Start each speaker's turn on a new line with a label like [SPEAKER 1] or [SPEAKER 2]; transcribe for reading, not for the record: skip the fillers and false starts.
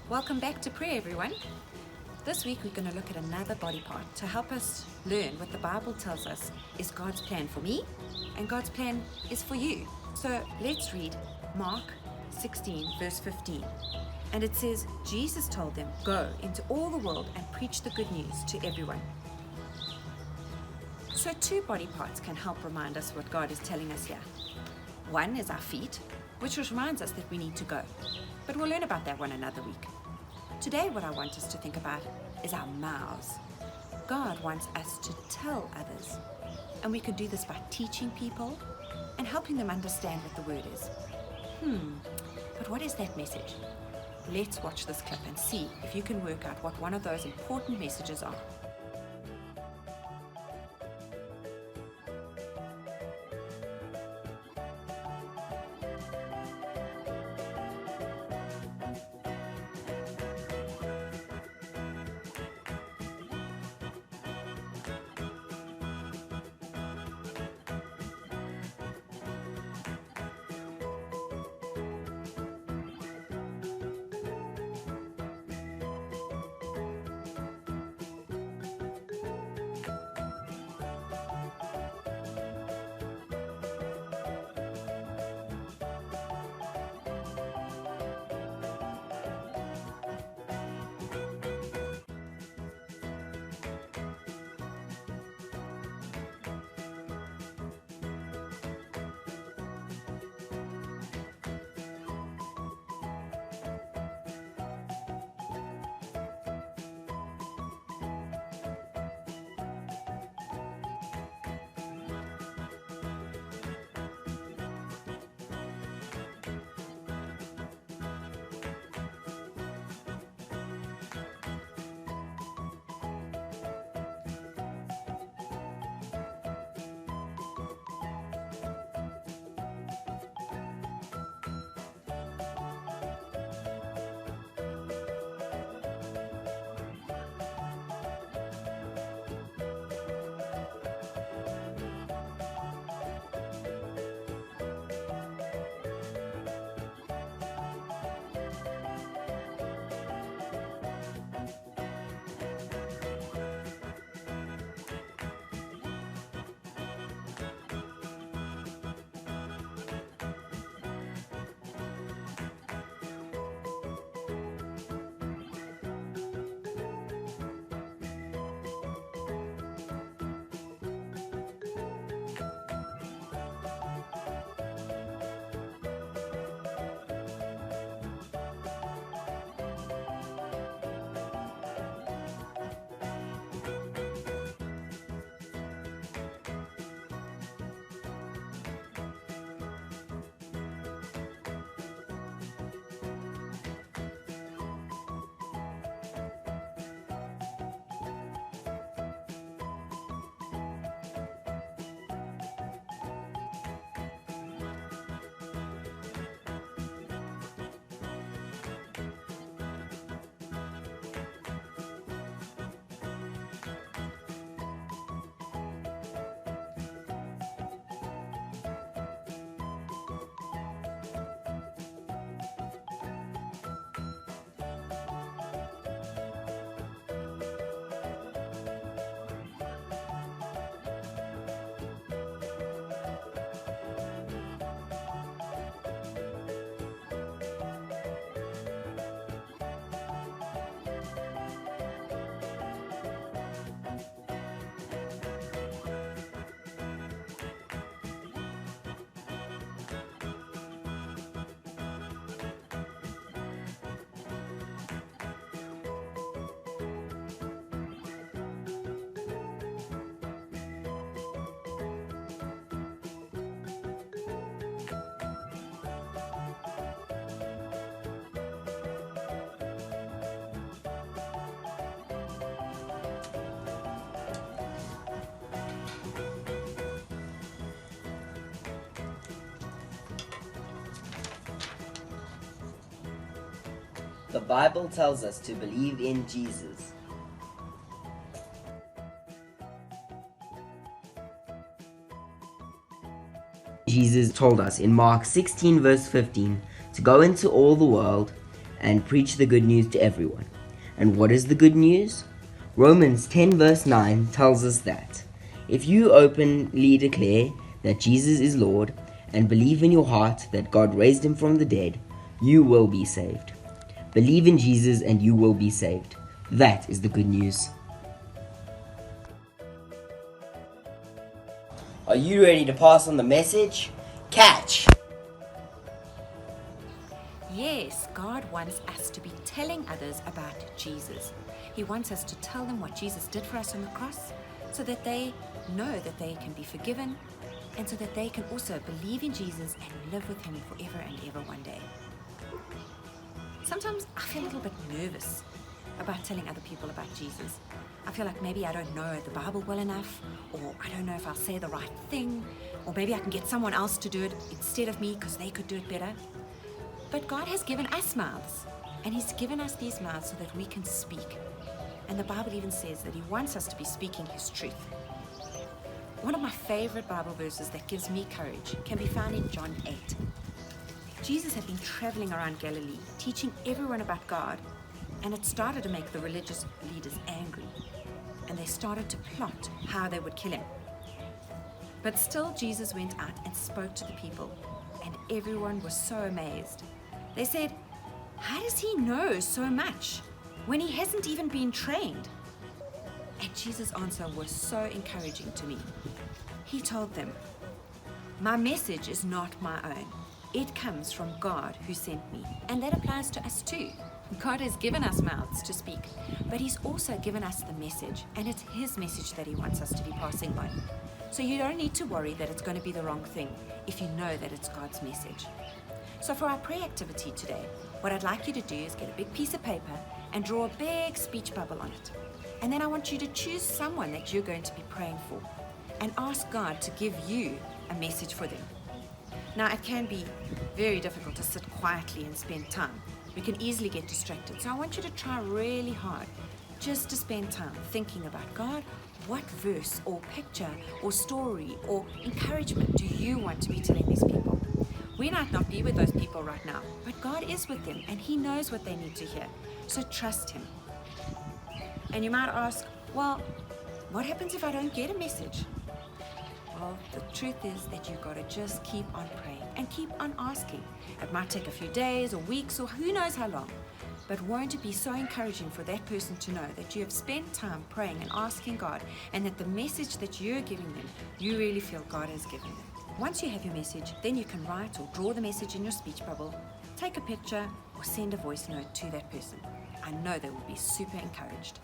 [SPEAKER 1] Welcome back to prayer, everyone. This week we're going to look at another body part to help us learn what the Bible tells us is God's plan for me and God's plan is for you. So let's read Mark 16 verse 15. And it says, Jesus told them, "Go into all the world and preach the good news to everyone." So two body parts can help remind us what God is telling us here. One is our feet, which reminds us that we need to go. But we'll learn about that one another week. Today, what I want us to think about is our mouths. God wants us to tell others. And we can do this by teaching people and helping them understand what the word is. But what is that message? Let's watch this clip and see if you can work out what one of those important messages are.
[SPEAKER 2] The Bible tells us to believe in Jesus. Jesus told us in Mark 16 verse 15 to go into all the world and preach the good news to everyone. And what is the good news? Romans 10 verse 9 tells us that if you openly declare that Jesus is Lord and believe in your heart that God raised him from the dead, you will be saved. Believe in Jesus and you will be saved. That is the good news. Are you ready to pass on the message? Catch!
[SPEAKER 1] Yes, God wants us to be telling others about Jesus. He wants us to tell them what Jesus did for us on the cross so that they know that they can be forgiven and so that they can also believe in Jesus and live with him forever and ever one day. Sometimes I feel a little bit nervous about telling other people about Jesus. I feel like maybe I don't know the Bible well enough, or I don't know if I'll say the right thing, or maybe I can get someone else to do it instead of me because they could do it better. But God has given us mouths, and he's given us these mouths so that we can speak. And the Bible even says that he wants us to be speaking his truth. One of my favorite Bible verses that gives me courage can be found in John 8. Jesus had been traveling around Galilee, teaching everyone about God, and it started to make the religious leaders angry, and they started to plot how they would kill him. But still, Jesus went out and spoke to the people, and everyone was so amazed. They said, "How does he know so much when he hasn't even been trained?" And Jesus' answer was so encouraging to me. He told them, "My message is not my own. It comes from God who sent me." And that applies to us too. God has given us mouths to speak, but he's also given us the message, and it's his message that he wants us to be passing on. So you don't need to worry that it's going to be the wrong thing if you know that it's God's message. So for our prayer activity today, what I'd like you to do is get a big piece of paper and draw a big speech bubble on it. And then I want you to choose someone that you're going to be praying for and ask God to give you a message for them. Now, it can be very difficult to sit quietly and spend time. We can easily get distracted. So I want you to try really hard just to spend time thinking about, God, what verse or picture or story or encouragement do you want to be telling these people? We might not be with those people right now, but God is with them and he knows what they need to hear. So trust him. And you might ask, well, what happens if I don't get a message? Well, the truth is that you've got to just keep on praying and keep on asking. It might take a few days or weeks or who knows how long, but won't it be so encouraging for that person to know that you have spent time praying and asking God, and that the message that you're giving them, you really feel God has given them. Once you have your message, then you can write or draw the message in your speech bubble, take a picture, or send a voice note to that person. I know they will be super encouraged.